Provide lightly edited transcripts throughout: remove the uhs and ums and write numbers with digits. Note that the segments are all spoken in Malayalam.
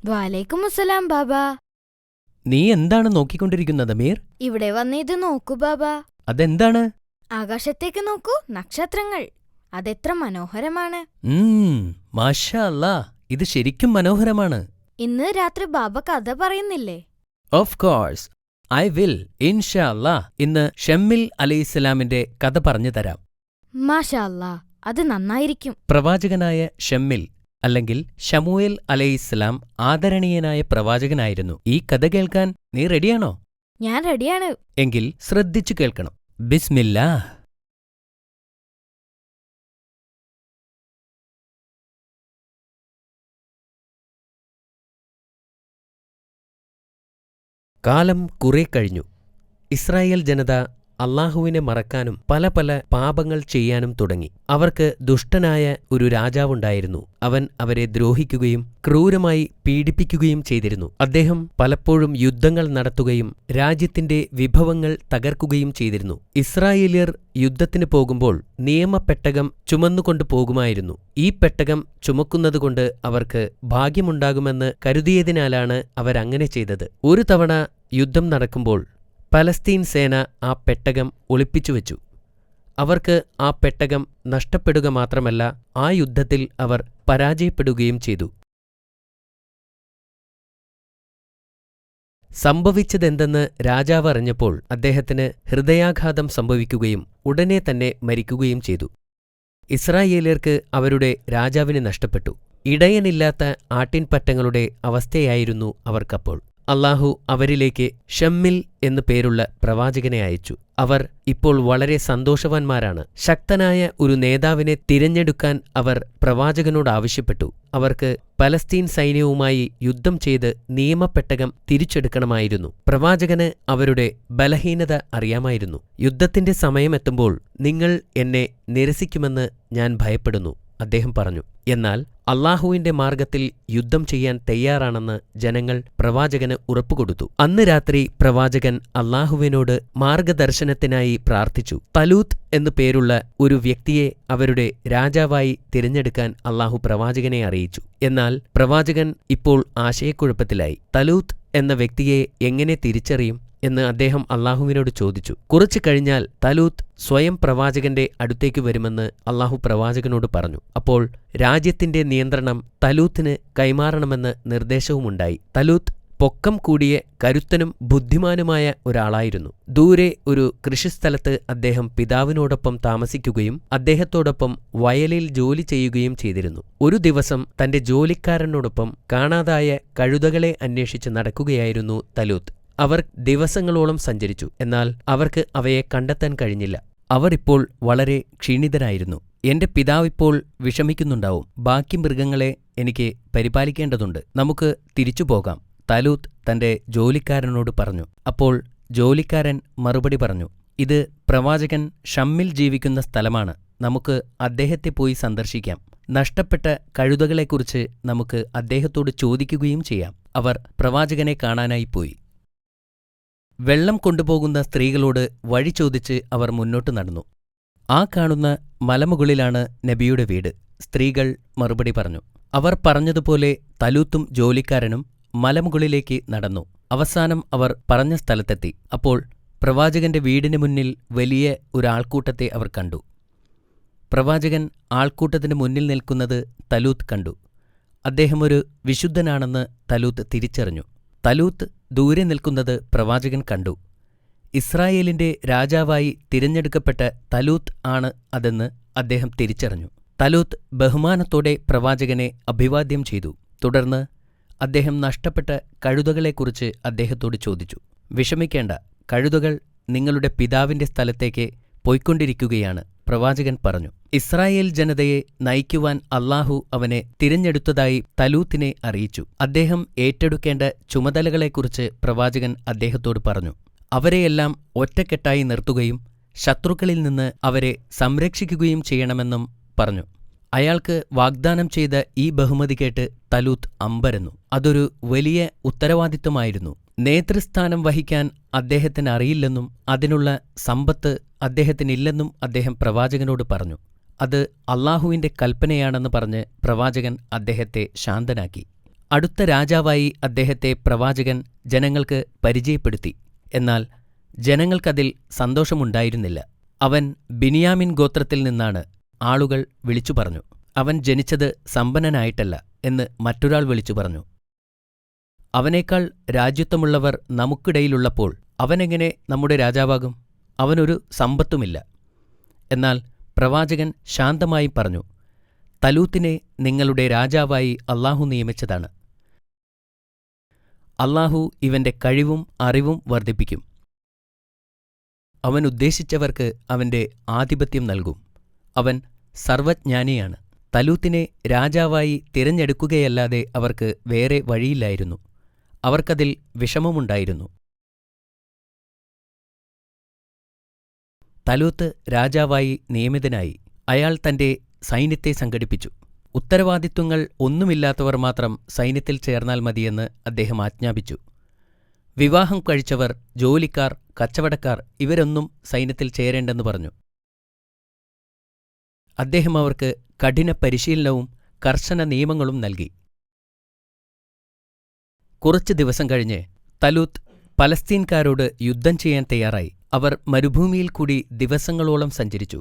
വാലൈക്കുമുസ്സലാം ബാബാ. നീ എന്താണ് നോക്കിക്കൊണ്ടിരിക്കുന്നത് മീർ? ഇവിടെ വന്ന് ഇത് നോക്കൂ ബാബാ. അതെന്താണ്? ആകാശത്തേക്ക് നോക്കൂ, നക്ഷത്രങ്ങൾ. അതെത്ര മനോഹരമാണ്. മാഷാ അല്ലാ, ഇത് ശരിക്കും മനോഹരമാണ്. ഇന്ന് രാത്രി ബാബ കഥ പറയുന്നില്ലേ? ഓഫ് കോഴ്സ്, ഐ വിൽ, ഇൻഷാ അല്ലാ. ഇന്ന് ഷമ്മിൽ അലൈഹിസ്സലാമിന്റെ കഥ പറഞ്ഞു തരാം. മാഷാ അല്ലാ, അത് നന്നായിരിക്കും. പ്രവാചകനായ ഷമ്മിൽ അല്ലെങ്കിൽ ശമൂയേൽ അലൈഹിസ്സലാം ആദരണീയനായ പ്രവാചകനായിരുന്നു. ഈ കഥ കേൾക്കാൻ നീ റെഡിയാണോ? ഞാൻ റെഡിയാണ്. എങ്കിൽ ശ്രദ്ധിച്ചു കേൾക്കണം. ബിസ്മില്ലാ. കാലം കുറെ കഴിഞ്ഞു. ഇസ്രായേൽ ജനത അല്ലാഹുവിനെ മറക്കാനും പല പല പാപങ്ങൾ ചെയ്യാനും തുടങ്ങി. അവർക്ക് ദുഷ്ടനായ ഒരു രാജാവുണ്ടായിരുന്നു. അവൻ അവരെ ദ്രോഹിക്കുകയും ക്രൂരമായി പീഡിപ്പിക്കുകയും ചെയ്തിരുന്നു. അദ്ദേഹം പലപ്പോഴും യുദ്ധങ്ങൾ നടത്തുകയും രാജ്യത്തിന്റെ വിഭവങ്ങൾ തകർക്കുകയും ചെയ്തിരുന്നു. ഇസ്രായേല്യർ യുദ്ധത്തിന് പോകുമ്പോൾ നിയമപ്പെട്ടകം ചുമന്നുകൊണ്ടു പോകുമായിരുന്നു. ഈ പെട്ടകം ചുമക്കുന്നതുകൊണ്ട് അവർക്ക് ഭാഗ്യമുണ്ടാകുമെന്ന് കരുതിയതിനാലാണ് അവരങ്ങനെ ചെയ്തത്. ഒരു തവണ യുദ്ധം നടക്കുമ്പോൾ പലസ്തീൻ സേന ആ പെട്ടകം ഒളിപ്പിച്ചുവെച്ചു. അവർക്ക് ആ പെട്ടകം നഷ്ടപ്പെടുക മാത്രമല്ല, ആ യുദ്ധത്തിൽ അവർ പരാജയപ്പെടുകയും ചെയ്തു. സംഭവിച്ചതെന്തെന്ന് രാജാവ് അറിഞ്ഞപ്പോൾ അദ്ദേഹത്തിന് ഹൃദയാഘാതം സംഭവിക്കുകയും ഉടനെ തന്നെ മരിക്കുകയും ചെയ്തു. ഇസ്രായേല്യർക്ക് അവരുടെ രാജാവിനെ നഷ്ടപ്പെട്ടു. ഇടയനില്ലാത്ത ആട്ടിൻപറ്റങ്ങളുടെ അവസ്ഥയായിരുന്നു അവർക്കപ്പോൾ. അല്ലാഹു അവരിലേക്ക് ഷമ്മിൽ എന്നു പേരുള്ള പ്രവാചകനെ അയച്ചു. അവർ ഇപ്പോൾ വളരെ സന്തോഷവാന്മാരാണ്. ശക്തനായ ഒരു നേതാവിനെ തിരഞ്ഞെടുക്കാൻ അവർ പ്രവാചകനോട് ആവശ്യപ്പെട്ടു. അവർക്ക് പലസ്തീൻ സൈന്യവുമായി യുദ്ധം ചെയ്ത് നിയമപ്പെട്ടകം തിരിച്ചെടുക്കണമായിരുന്നു. പ്രവാചകന് അവരുടെ ബലഹീനത അറിയാമായിരുന്നു. യുദ്ധത്തിന്റെ സമയമെത്തുമ്പോൾ നിങ്ങൾ എന്നെ നിരസിക്കുമെന്ന് ഞാൻ ഭയപ്പെടുന്നു, അദ്ദേഹം പറഞ്ഞു. എന്നാൽ അല്ലാഹുവിന്റെ മാർഗത്തിൽ യുദ്ധം ചെയ്യാൻ തയ്യാറാണെന്ന് ജനങ്ങൾ പ്രവാചകന് ഉറപ്പുകൊടുത്തു. അന്ന് രാത്രി പ്രവാചകൻ അല്ലാഹുവിനോട് മാർഗദർശനത്തിനായി പ്രാർത്ഥിച്ചു. തലൂത്ത് എന്നു പേരുള്ള ഒരു വ്യക്തിയെ അവരുടെ രാജാവായി തിരഞ്ഞെടുക്കാൻ അല്ലാഹു പ്രവാചകനെ അറിയിച്ചു. എന്നാൽ പ്രവാചകൻ ഇപ്പോൾ ആശയക്കുഴപ്പത്തിലായി. തലൂത്ത് എന്ന വ്യക്തിയെ എങ്ങനെ തിരിച്ചറിയും എന്ന് അദ്ദേഹം അല്ലാഹുവിനോട് ചോദിച്ചു. കുറച്ചു കഴിഞ്ഞാൽ തലൂത്ത് സ്വയം പ്രവാചകന്റെ അടുത്തേക്ക് വരുമെന്ന് അല്ലാഹു പ്രവാചകനോട് പറഞ്ഞു. അപ്പോൾ രാജ്യത്തിന്റെ നിയന്ത്രണം തലൂത്തിന് കൈമാറണമെന്ന് നിർദ്ദേശവുമുണ്ടായി. തലൂത്ത് പൊക്കം കൂടിയ കരുത്തനും ബുദ്ധിമാനുമായ ഒരാളായിരുന്നു. ദൂരെ ഒരു കൃഷിസ്ഥലത്ത് അദ്ദേഹം പിതാവിനോടൊപ്പം താമസിക്കുകയും അദ്ദേഹത്തോടൊപ്പം വയലിൽ ജോലി ചെയ്യുകയും ചെയ്തിരുന്നു. ഒരു ദിവസം തന്റെ ജോലിക്കാരനോടൊപ്പം കാണാതായ കഴുതകളെ അന്വേഷിച്ച് നടക്കുകയായിരുന്നു തലൂത്ത്. അവർ ദിവസങ്ങളോളം സഞ്ചരിച്ചു. എന്നാൽ അവർക്ക് അവയെ കണ്ടെത്താൻ കഴിഞ്ഞില്ല. അവർ ഇപ്പോൾ വളരെ ക്ഷീണിതരായിരുന്നു. എന്റെ പിതാവിപ്പോൾ വിഷമിക്കുന്നുണ്ടാവും. ബാക്കി മൃഗങ്ങളെ എനിക്ക് പരിപാലിക്കേണ്ടതുണ്ട്. നമുക്ക് തിരിച്ചു പോകാം, തലൂത്ത് തന്റെ ജോലിക്കാരനോട് പറഞ്ഞു. അപ്പോൾ ജോലിക്കാരൻ മറുപടി പറഞ്ഞു, ഇത് പ്രവാചകൻ ഷമ്മിൽ ജീവിക്കുന്ന സ്ഥലമാണ്. നമുക്ക് അദ്ദേഹത്തെ പോയി സന്ദർശിക്കാം. നഷ്ടപ്പെട്ട കഴുതകളെക്കുറിച്ച് നമുക്ക് അദ്ദേഹത്തോട് ചോദിക്കുകയും ചെയ്യാം. അവർ പ്രവാചകനെ കാണാനായി പോയി. വെള്ളം കൊണ്ടുപോകുന്ന സ്ത്രീകളോട് വഴി ചോദിച്ച് അവർ മുന്നോട്ട് നടന്നു. ആ കാണുന്ന മലമുകളിലാണ് നബിയുടെ വീട്. സ്ത്രീകൾ മറുപടി പറഞ്ഞു. അവർ പറഞ്ഞതുപോലെ തലൂത്തും ജോലിക്കാരനും മലമുകളിലേക്ക് നടന്നു. അവസാനം അവർ പറഞ്ഞ സ്ഥലത്തെത്തി. അപ്പോൾ പ്രവാചകന്റെ വീടിന് മുന്നിൽ വലിയ ഒരാൾക്കൂട്ടത്തെ അവർ കണ്ടു. പ്രവാചകൻ ആൾക്കൂട്ടത്തിന് മുന്നിൽ നിൽക്കുന്നത് തലൂത്ത് കണ്ടു. അദ്ദേഹം ഒരു വിശുദ്ധനാണെന്ന് തലൂത്ത് തിരിച്ചറിഞ്ഞു. തലൂത്ത് ദൂരെ നിൽക്കുന്നത് പ്രവാചകൻ കണ്ടു. ഇസ്രായേലിന്റെ രാജാവായി തിരഞ്ഞെടുക്കപ്പെട്ട തലൂത്ത് ആണ് അതെന്ന് അദ്ദേഹം തിരിച്ചറിഞ്ഞു. തലൂത്ത് ബഹുമാനത്തോടെ പ്രവാചകനെ അഭിവാദ്യം ചെയ്തു. തുടർന്ന് അദ്ദേഹം നഷ്ടപ്പെട്ട കഴുതകളെക്കുറിച്ച് അദ്ദേഹത്തോട് ചോദിച്ചു. വിഷമിക്കേണ്ട, കഴുതകൾ നിങ്ങളുടെ പിതാവിന്റെ സ്ഥലത്തേക്ക് പോയിക്കൊണ്ടിരിക്കുകയാണ്, പ്രവാചകൻ പറഞ്ഞു. ഇസ്രായേൽ ജനതയെ നയിക്കുവാൻ അല്ലാഹു അവനെ തിരഞ്ഞെടുത്തതായി തലൂത്തിനെ അറിയിച്ചു. അദ്ദേഹം ഏറ്റെടുക്കേണ്ട ചുമതലകളെക്കുറിച്ച് പ്രവാചകൻ അദ്ദേഹത്തോട് പറഞ്ഞു. അവരെയെല്ലാം ഒറ്റക്കെട്ടായി നിർത്തുകയും ശത്രുക്കളിൽ നിന്ന് അവരെ സംരക്ഷിക്കുകയും ചെയ്യണമെന്നും പറഞ്ഞു. അയാൾക്ക് വാഗ്ദാനം ചെയ്ത ഈ ബഹുമതി കേട്ട് തലൂത്ത് അമ്പരന്നു. അതൊരു വലിയ ഉത്തരവാദിത്വമായിരുന്നു. നേതൃസ്ഥാനം വഹിക്കാൻ അദ്ദേഹത്തിന് അറിയില്ലെന്നും അതിനുള്ള സമ്പത്ത് അദ്ദേഹത്തിനില്ലെന്നും അദ്ദേഹം പ്രവാചകനോട് പറഞ്ഞു. അത് അല്ലാഹുവിന്റെ കൽപ്പനയാണെന്ന് പറഞ്ഞ് പ്രവാചകൻ അദ്ദേഹത്തെ ശാന്തനാക്കി. അടുത്ത രാജാവായി അദ്ദേഹത്തെ പ്രവാചകൻ ജനങ്ങൾക്ക് പരിചയപ്പെടുത്തി. എന്നാൽ ജനങ്ങൾക്കതിൽ സന്തോഷമുണ്ടായിരുന്നില്ല. അവൻ ബിനിയാമിൻ ഗോത്രത്തിൽ നിന്നാണ്. ആളുകൾ വിളിച്ചു പറഞ്ഞു. അവൻ ജനിച്ചത് സമ്പന്നനായിട്ടല്ല എന്ന് മറ്റൊരാൾ വിളിച്ചു പറഞ്ഞു. അവനേക്കാൾ രാജ്യത്വമുള്ളവർ നമുക്കിടയിലുള്ളപ്പോൾ അവനെങ്ങനെ നമ്മുടെ രാജാവാകും? അവനൊരു സമ്പത്തുമില്ല. എന്നാൽ പ്രവാചകൻ ശാന്തമായി പറഞ്ഞു, തലൂത്തിനെ നിങ്ങളുടെ രാജാവായി അല്ലാഹു നിയമിച്ചതാണ്. അല്ലാഹു ഇവന്റെ കഴിവും അറിവും വർദ്ധിപ്പിക്കും. അവൻ ഉദ്ദേശിച്ചവർക്ക് അവന്റെ ആധിപത്യം നൽകും. അവൻ സർവജ്ഞാനിയാണ്. തലൂത്തിനെ രാജാവായി തിരഞ്ഞെടുക്കുകയല്ലാതെ അവർക്ക് വേറെ വഴിയില്ലായിരുന്നു. അവർക്കതിൽ വിഷമമുണ്ടായിരുന്നു. തലൂത്ത് രാജാവായി നിയമിതനായി. അയാൾ തന്റെ സൈന്യത്തെ സംഘടിപ്പിച്ചു. ഉത്തരവാദിത്വങ്ങൾ ഒന്നുമില്ലാത്തവർ മാത്രം സൈന്യത്തിൽ ചേർന്നാൽ മതിയെന്ന് അദ്ദേഹം ആജ്ഞാപിച്ചു. വിവാഹം കഴിച്ചവർ, ജോലിക്കാർ, കച്ചവടക്കാർ ഇവരൊന്നും സൈന്യത്തിൽ ചേരേണ്ടെന്ന് പറഞ്ഞു. അദ്ദേഹം അവർക്ക് കഠിന പരിശീലനവും കർശന നിയമങ്ങളും നൽകി. കുറച്ച് ദിവസം കഴിഞ്ഞ് തലൂത്ത് പലസ്തീൻകാരോട് യുദ്ധം ചെയ്യാൻ തയ്യാറായി. അവർ മരുഭൂമിയിൽ കൂടി ദിവസങ്ങളോളം സഞ്ചരിച്ചു.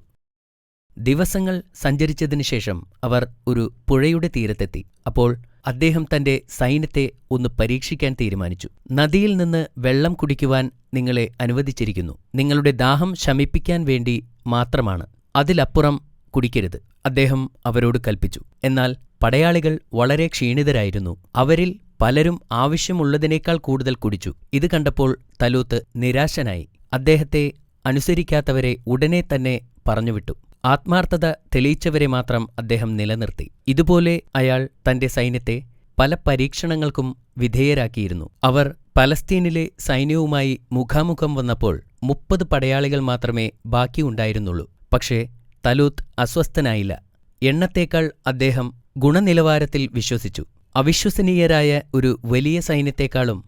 ദിവസങ്ങൾ സഞ്ചരിച്ചതിനുശേഷം അവർ ഒരു പുഴയുടെ തീരത്തെത്തി. അപ്പോൾ അദ്ദേഹം തന്റെ സൈന്യത്തെ ഒന്ന് പരീക്ഷിക്കാൻ തീരുമാനിച്ചു. നദിയിൽ നിന്ന് വെള്ളം കുടിക്കുവാൻ നിങ്ങളെ അനുവദിച്ചിരിക്കുന്നു. നിങ്ങളുടെ ദാഹം ശമിപ്പിക്കാൻ വേണ്ടി മാത്രമാണ്. അതിലപ്പുറം കുടിക്കരുത്, അദ്ദേഹം അവരോട് കൽപ്പിച്ചു. എന്നാൽ പടയാളികൾ വളരെ ക്ഷീണിതരായിരുന്നു. അവരിൽ പലരും ആവശ്യമുള്ളതിനേക്കാൾ കൂടുതൽ കുടിച്ചു. ഇത് കണ്ടപ്പോൾ തലൂത്ത് നിരാശനായി. അദ്ദേഹത്തെ അനുസരിക്കാത്തവരെ ഉടനെ തന്നെ പറഞ്ഞുവിട്ടു. ആത്മാർത്ഥത തെളിയിച്ചവരെ മാത്രം അദ്ദേഹം നിലനിർത്തി. ഇതുപോലെ അയാൾ തന്റെ സൈന്യത്തെ പല പരീക്ഷണങ്ങൾക്കും വിധേയരാക്കിയിരുന്നു. അവർ പലസ്തീനിലെ സൈന്യവുമായി മുഖാമുഖം വന്നപ്പോൾ 30 പടയാളികൾ മാത്രമേ ബാക്കിയുണ്ടായിരുന്നുള്ളൂ. പക്ഷേ തലൂത്ത് അസ്വസ്ഥനായില്ല. എണ്ണത്തേക്കാൾ അദ്ദേഹം ഗുണനിലവാരത്തിൽ വിശ്വസിച്ചു. അവിശ്വസനീയരായ ഒരു വലിയ സൈന്യത്തെക്കാളും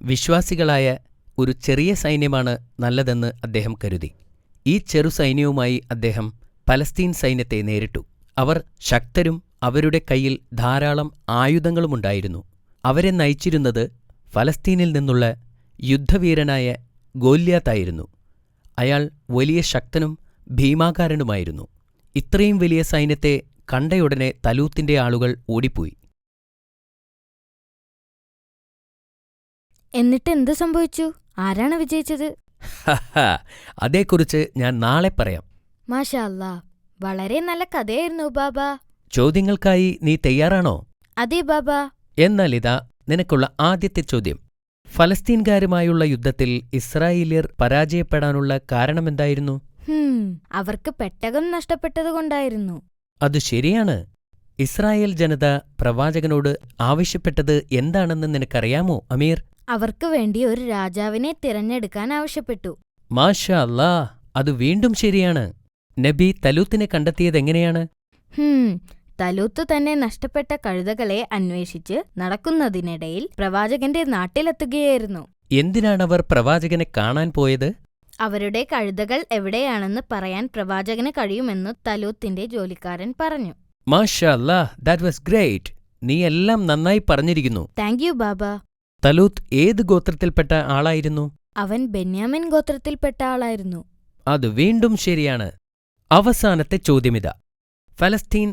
വിശ്വാസികളായ ഒരു ചെറിയ സൈന്യമാണ് നല്ലതെന്ന് അദ്ദേഹം കരുതി. ഈ ചെറു സൈന്യവുമായി അദ്ദേഹം പലസ്തീൻ സൈന്യത്തെ നേരിട്ടു. അവർ ശക്തരും അവരുടെ കയ്യിൽ ധാരാളം ആയുധങ്ങളുമുണ്ടായിരുന്നു. അവരെ നയിച്ചിരുന്നത് ഫലസ്തീനിൽ നിന്നുള്ള യുദ്ധവീരനായ ഗോല്യാത്തായിരുന്നു. അയാൾ വലിയ ശക്തനും ഭീമാകാരനുമായിരുന്നു. ഇത്രയും വലിയ സൈന്യത്തെ കണ്ടയുടനെ തലൂത്തിന്റെ ആളുകൾ ഓടിപ്പോയി. എന്നിട്ട് എന്ത് സംഭവിച്ചു? ആരാണ് വിജയിച്ചത്? അതേക്കുറിച്ച് ഞാൻ നാളെ പറയാം. മാഷാ അല്ലാ, വളരെ നല്ല കഥയായിരുന്നു ബാബ. ചോദ്യങ്ങൾക്കായി നീ തയ്യാറാണോ? അതെ ബാബ. എന്നാലിതാ നിനക്കുള്ള ആദ്യത്തെ ചോദ്യം. ഫലസ്തീൻകാരുമായുള്ള യുദ്ധത്തിൽ ഇസ്രായേല്യർ പരാജയപ്പെടാനുള്ള കാരണമെന്തായിരുന്നു? അവർക്ക് പെട്ടകം നഷ്ടപ്പെട്ടതുകൊണ്ടായിരുന്നു. അത് ശരിയാണ്. ഇസ്രായേൽ ജനത പ്രവാചകനോട് ആവശ്യപ്പെട്ടത് എന്താണെന്ന് നിനക്കറിയാമോ അമീർ? അവർക്ക് വേണ്ടി ഒരു രാജാവിനെ തിരഞ്ഞെടുക്കാൻ ആവശ്യപ്പെട്ടു. മാഷാ അല്ലാ, അത് വീണ്ടും ശരിയാണ്. നബി തലൂത്തിനെ കണ്ടെത്തിയതെങ്ങനെയാണ്? തലൂത്ത് തന്നെ നഷ്ടപ്പെട്ട കഴുതകളെ അന്വേഷിച്ച് നടക്കുന്നതിനിടയിൽ പ്രവാചകന്റെ നാട്ടിലെത്തുകയായിരുന്നു. എന്തിനാണവർ പ്രവാചകനെ കാണാൻ പോയത്? അവരുടെ കഴുതകൾ എവിടെയാണെന്ന് പറയാൻ പ്രവാചകന് കഴിയുമെന്ന് തലൂത്തിന്റെ ജോലിക്കാരൻ പറഞ്ഞു. മാഷാ അല്ലാ, ദാറ്റ് വാസ് ഗ്രേറ്റ്. നീ എല്ലാം നന്നായി പറഞ്ഞിരിക്കുന്നു. താങ്ക് യു ബാബ. തലൂത്ത് ഏത് ഗോത്രത്തിൽപ്പെട്ട ആളായിരുന്നു? അവൻ ബെന്യാമിൻ ഗോത്രത്തിൽപ്പെട്ട ആളായിരുന്നു. അത് വീണ്ടും ശരിയാണ്. അവസാനത്തെ ചോദ്യമിതാ. ഫലസ്തീൻ